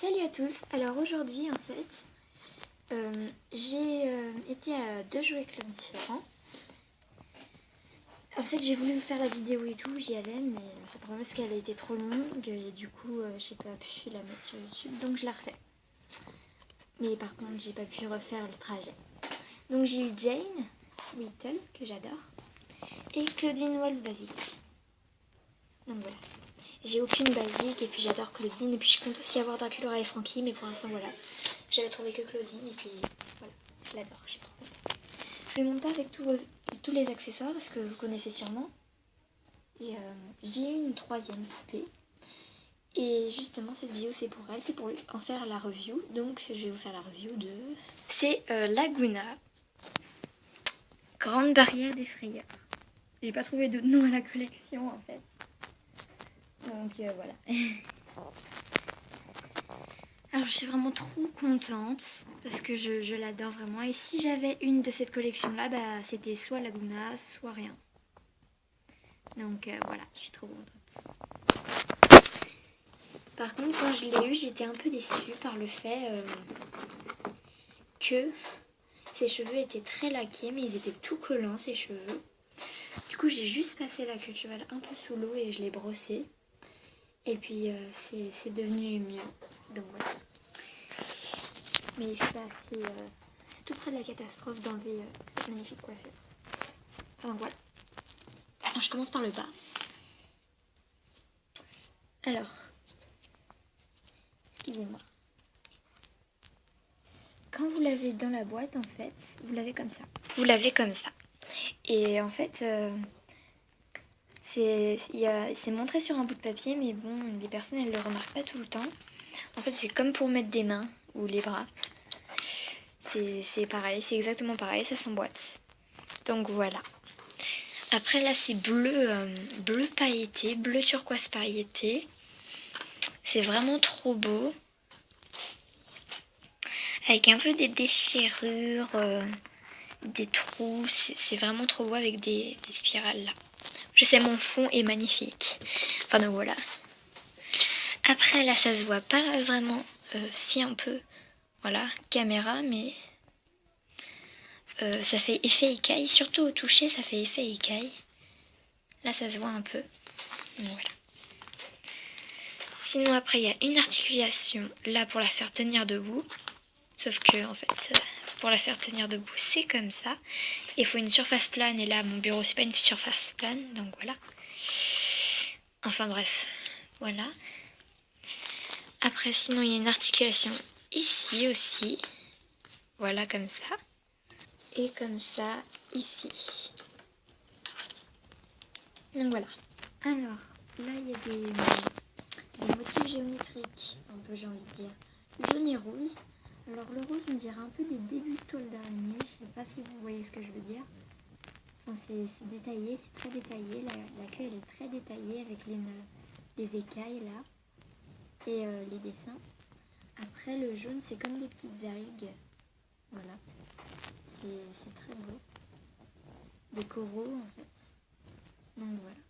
Salut à tous. Alors aujourd'hui en fait j'ai été à 2 jouets club différents. En fait j'ai voulu vous faire la vidéo et tout, j'y allais, mais le problème c'est qu'elle a été trop longue et du coup j'ai pas pu la mettre sur YouTube, donc je la refais. Mais par contre j'ai pas pu refaire le trajet. Donc j'ai eu Jane Whittle que j'adore et Claudine Wolf basique. Donc voilà. J'ai aucune basique et puis j'adore Claudine et puis je compte aussi avoir Dracula et Frankie, mais pour l'instant voilà. J'avais trouvé que Claudine et puis voilà, je l'adore, je suis trop contente. Je ne lui montre pas avec tous les accessoires parce que vous connaissez sûrement. Et j'ai une troisième poupée. Et justement cette vidéo c'est pour elle, c'est pour en faire la review. Donc je vais vous faire la review de... C'est Laguna, Grande Barrière des Frayeurs. J'ai pas trouvé de nom à la collection en fait. Donc voilà. Alors je suis vraiment trop contente parce que je l'adore vraiment. Et si j'avais une de cette collection-là, bah, c'était soit Laguna, soit rien. Donc voilà, je suis trop contente. Par contre, quand je l'ai eu, j'étais un peu déçue par le fait que ses cheveux étaient très laqués, mais ils étaient tout collants, ses cheveux. Du coup, j'ai juste passé la queue de cheval un peu sous l'eau et je l'ai brossé. Et puis, c'est devenu mieux. Donc voilà. Mais je suis assez tout près de la catastrophe d'enlever cette magnifique coiffure. Enfin voilà. Alors je commence par le bas. Alors, excusez-moi. Quand vous l'avez dans la boîte, en fait, vous l'avez comme ça. Vous l'avez comme ça. Et en fait, c'est montré sur un bout de papier, mais bon, les personnes, elles ne le remarquent pas tout le temps. En fait, c'est comme pour mettre des mains ou les bras. C'est pareil, c'est exactement pareil, ça s'emboîte. Donc voilà. Après là, c'est bleu pailleté, bleu turquoise pailleté. C'est vraiment trop beau. Avec un peu des déchirures, des trous. C'est vraiment trop beau avec des spirales là. Je sais, mon fond est magnifique. Enfin donc voilà. Après là, ça se voit pas vraiment. Si un peu. Voilà, caméra, mais ça fait effet écaille. Surtout au toucher, ça fait effet écaille. Là, ça se voit un peu. Donc voilà. Sinon après, il y a une articulation là pour la faire tenir debout. Sauf que en fait, pour la faire tenir debout, c'est comme ça. Il faut une surface plane et là, mon bureau, c'est pas une surface plane, donc voilà. Enfin bref, voilà. Après, sinon, il y a une articulation ici aussi. Voilà, comme ça. Et comme ça, ici. Donc voilà. Alors, là, il y a des motifs géométriques, un peu, j'ai envie de dire. Jaune et rouge. Alors, le rouge, on dirait un peu des débuts de toile d'araignée. Je sais pas si vous voyez ce que je veux dire. Enfin, c'est détaillé, c'est très détaillé. La queue, elle est très détaillée avec les écailles, là. Et les dessins. Après, le jaune, c'est comme des petites algues. Voilà. C'est très beau. Des coraux, en fait. Donc, voilà.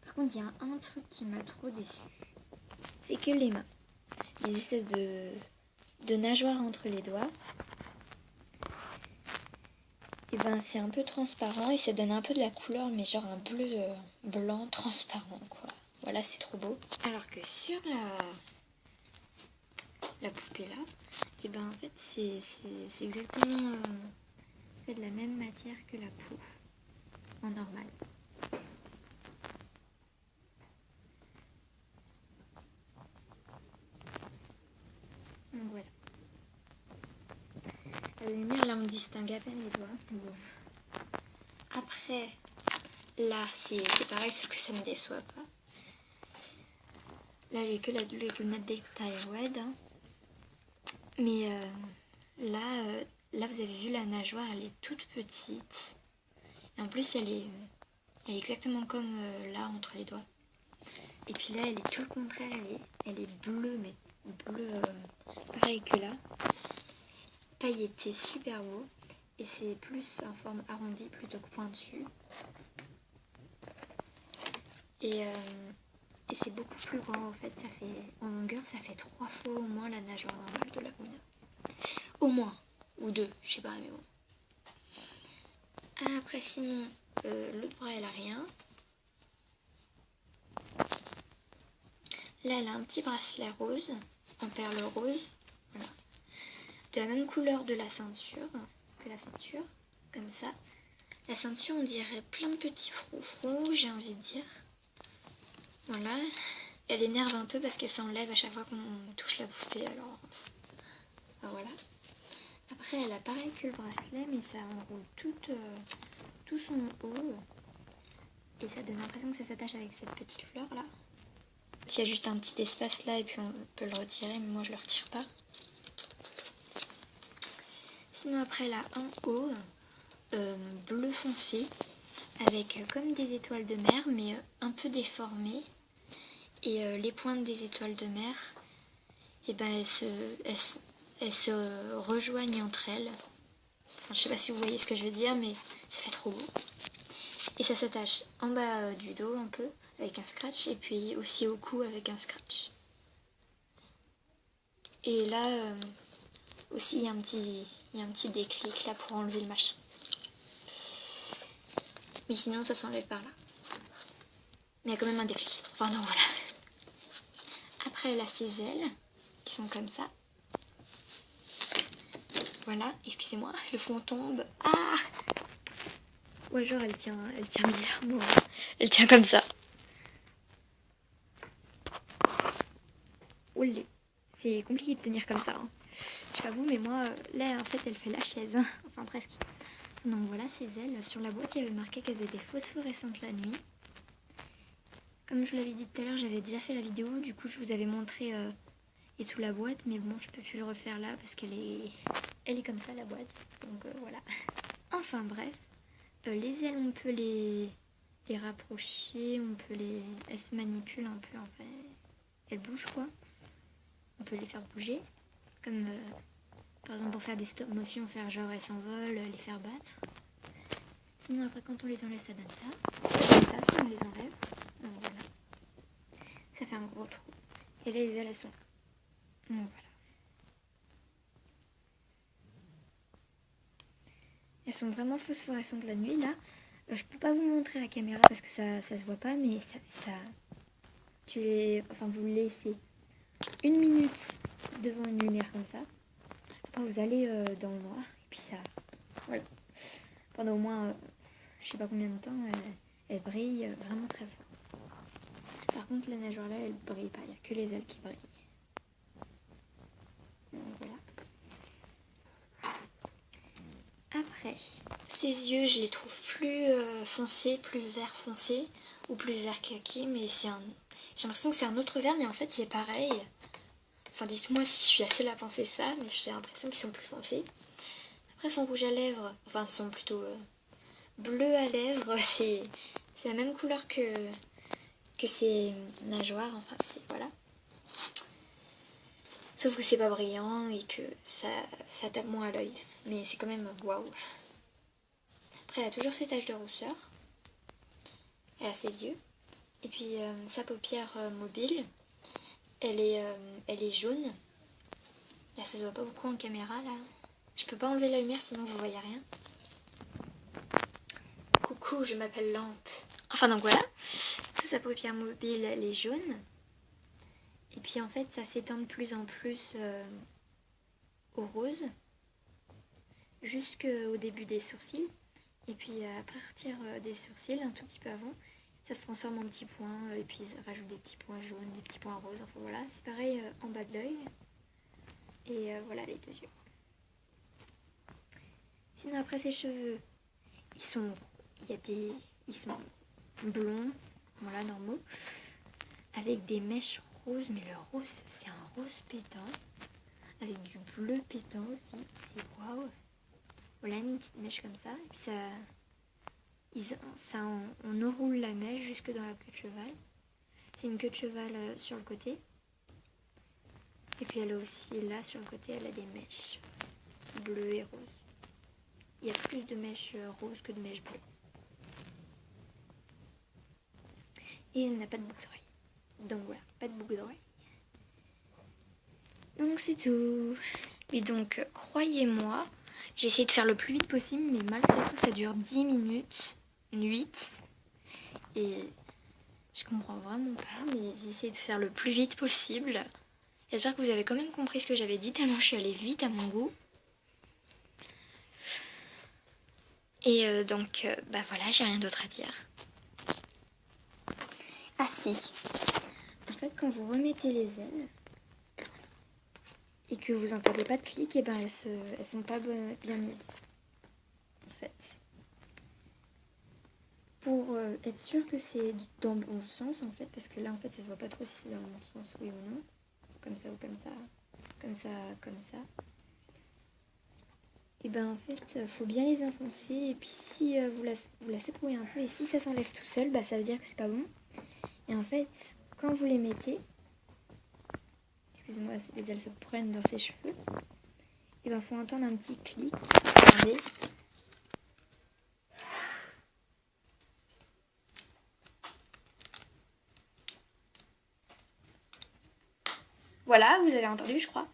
Par contre, il y a un truc qui m'a trop déçue. C'est que les mains. Les espèces de nageoires entre les doigts. Et ben, c'est un peu transparent et ça donne un peu de la couleur, mais genre un bleu blanc transparent, quoi. Voilà, c'est trop beau. Alors que sur la poupée là, et ben en fait c'est exactement fait de la même matière que la peau en normal. Donc voilà. À la lumière là on distingue à peine les doigts. Bon. Après là c'est pareil sauf que ça ne déçoit pas. Là j'ai que la Laguna de Thyroid. Hein. Mais là vous avez vu la nageoire, elle est toute petite. Et en plus elle est exactement comme là entre les doigts. Et puis là elle est tout le contraire, elle est bleue, mais bleu pareil que là. Pailleté, super beau. Et c'est plus en forme arrondie plutôt que pointue. Et Et c'est beaucoup plus grand en fait, ça fait en longueur, ça fait 3 fois au moins la nageoire normale de l'Aquina. Au moins, ou 2, je sais pas, mais bon. Après sinon, l'autre bras elle a rien. Là elle a un petit bracelet rose, en perle rose, voilà. De la même couleur de la ceinture, comme ça. La ceinture on dirait plein de petits froufrous, j'ai envie de dire. Voilà. Elle énerve un peu parce qu'elle s'enlève à chaque fois qu'on touche la poupée, alors voilà. Après elle a pareil que le bracelet, mais ça enroule tout son haut. Et ça donne l'impression que ça s'attache avec cette petite fleur là. Il y a juste un petit espace là et puis on peut le retirer, mais moi je le retire pas. Sinon après elle a un haut bleu foncé avec comme des étoiles de mer mais un peu déformées. Et les pointes des étoiles de mer, et ben elles se rejoignent entre elles. Enfin, je sais pas si vous voyez ce que je veux dire, mais ça fait trop beau. Et ça s'attache en bas du dos un peu avec un scratch et puis aussi au cou avec un scratch. Et là aussi il y a un petit déclic là pour enlever le machin. Mais sinon ça s'enlève par là. Mais il y a quand même un déclic. Enfin non voilà. Après elle a ses ailes qui sont comme ça. Voilà, excusez-moi, le fond tombe. Ah! Ouais, genre elle tient bizarrement. Elle tient comme ça. Oulé, c'est compliqué de tenir comme ça. Hein. Je sais pas vous, mais moi, là, en fait, elle fait la chaise. Enfin, presque. Donc voilà, ses ailes. Sur la boîte, il y avait marqué qu'elles étaient phosphorescentes la nuit. Comme je vous l'avais dit tout à l'heure, j'avais déjà fait la vidéo. Du coup, je vous avais montré et sous la boîte. Mais bon, je peux plus le refaire là parce qu'elle est comme ça, la boîte. Donc voilà. Enfin bref. Les ailes, on peut les rapprocher, elles se manipulent un peu, enfin, elles bougent quoi. On peut les faire bouger, comme par exemple pour faire des stop motion, faire genre elles s'envolent, les faire battre. Sinon après quand on les enlève, ça donne ça. Ça donne ça si on les enlève. Donc voilà. Ça fait un gros trou. Et là les ailes elles sont. Donc voilà. Elles sont vraiment phosphorescentes la nuit là. Je peux pas vous montrer à la caméra parce que ça se voit pas, mais vous le laissez 1 minute devant une lumière comme ça. Après vous allez dans le noir et puis ça, voilà. Pendant au moins, je sais pas combien de temps, elle brille vraiment très fort. Par contre la nageoire là, elle brille pas, il n'y a que les ailes qui brillent. Donc voilà. Après, ses yeux, je les trouve plus foncés, plus vert foncé ou plus vert kaki, mais j'ai l'impression que c'est un autre vert, mais en fait c'est pareil. Enfin dites-moi si je suis la seule à penser ça, mais j'ai l'impression qu'ils sont plus foncés. Après son rouge à lèvres, enfin sont plutôt bleus à lèvres, c'est la même couleur que ses nageoires, enfin c'est voilà. Sauf que c'est pas brillant et que ça tape moins à l'œil, mais c'est quand même waouh. Après elle a toujours ses taches de rousseur, elle a ses yeux, et puis sa paupière mobile, elle est jaune. Là ça se voit pas beaucoup en caméra là. Je peux pas enlever la lumière sinon vous voyez rien. Coucou, je m'appelle Lampe. Enfin donc voilà, toute sa paupière mobile elle est jaune. Et puis en fait ça s'étend de plus en plus au rose. Jusqu'au début des sourcils. Et puis à partir des sourcils, un tout petit peu avant, ça se transforme en petits points. Et puis ça rajoute des petits points jaunes, des petits points roses. Enfin voilà, c'est pareil en bas de l'œil. Et voilà les deux yeux. Sinon après ses cheveux, ils sont blonds, voilà normaux, avec des mèches roses. Mais le rose, c'est un rose pétant, avec du bleu pétant aussi. C'est waouh. Voilà une petite mèche comme ça. Et puis on enroule la mèche jusque dans la queue de cheval. C'est une queue de cheval sur le côté. Et puis elle a aussi là sur le côté, elle a des mèches bleues et roses. Il y a plus de mèches roses que de mèches bleues. Et elle n'a pas de boucle d'oreille. Donc voilà, pas de boucle d'oreille. Donc c'est tout. Et donc, croyez-moi, j'ai essayé de faire le plus vite possible, mais malgré tout, ça dure 10 minutes, 8. Et je comprends vraiment pas, mais j'ai essayé de faire le plus vite possible. J'espère que vous avez quand même compris ce que j'avais dit, tellement je suis allée vite à mon goût. Et donc, bah voilà, j'ai rien d'autre à dire. Ah si, en fait, quand vous remettez les ailes et que vous entendez pas de clic, et ben elles sont pas bien mises. En fait, pour être sûr que c'est dans le bon sens, en fait, parce que là, en fait, ça se voit pas trop si c'est dans le bon sens, oui ou non. Comme ça ou comme ça, comme ça, comme ça. Et ben en fait, faut bien les enfoncer. Et puis si vous la secouez un peu et si ça s'enlève tout seul, bah ça veut dire que c'est pas bon. Et en fait, quand vous les mettez, excusez-moi, les ailes se prennent dans ses cheveux, et ben faut entendre un petit clic. Regardez. Voilà, vous avez entendu, je crois.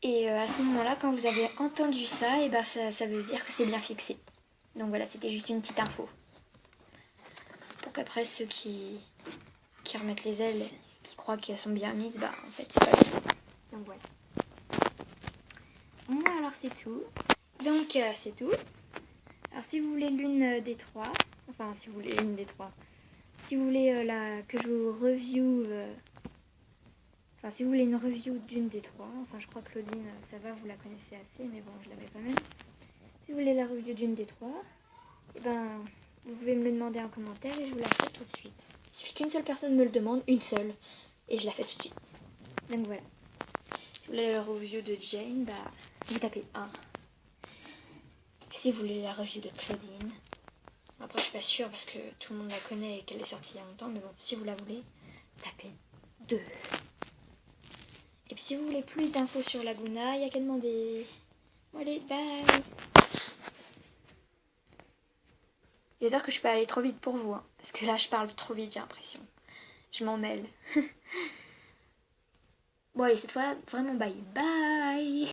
Et à ce moment-là, quand vous avez entendu ça, et ben ça veut dire que c'est bien fixé. Donc voilà, c'était juste une petite info. Pour qu'après ceux qui remettent les ailes, qui croient qu'elles sont bien mises, bah en fait c'est pas bien. Donc voilà. Bon alors c'est tout. Donc c'est tout. Alors si vous voulez l'une des trois, enfin si vous voulez une des trois, si vous voulez que je vous review, enfin si vous voulez une review d'une des trois, enfin je crois que Claudine ça va, vous la connaissez assez, mais bon je l'avais quand même. Si vous voulez la review d'une des trois, et ben vous pouvez me le demander en commentaire et je vous la fais tout de suite. Il suffit qu'une seule personne me le demande, une seule, et je la fais tout de suite. Donc voilà. Si vous voulez la review de Jane, bah vous tapez 1. Et si vous voulez la review de Claudine, après je suis pas sûre parce que tout le monde la connaît et qu'elle est sortie il y a longtemps, mais bon, si vous la voulez, tapez 2. Et puis si vous voulez plus d'infos sur Laguna, il n'y a qu'à demander. Bon allez, bye. J'espère que je suis pas allée trop vite pour vous, hein, parce que là je parle trop vite, j'ai l'impression. Je m'en mêle. Bon allez, cette fois, vraiment bye. Bye.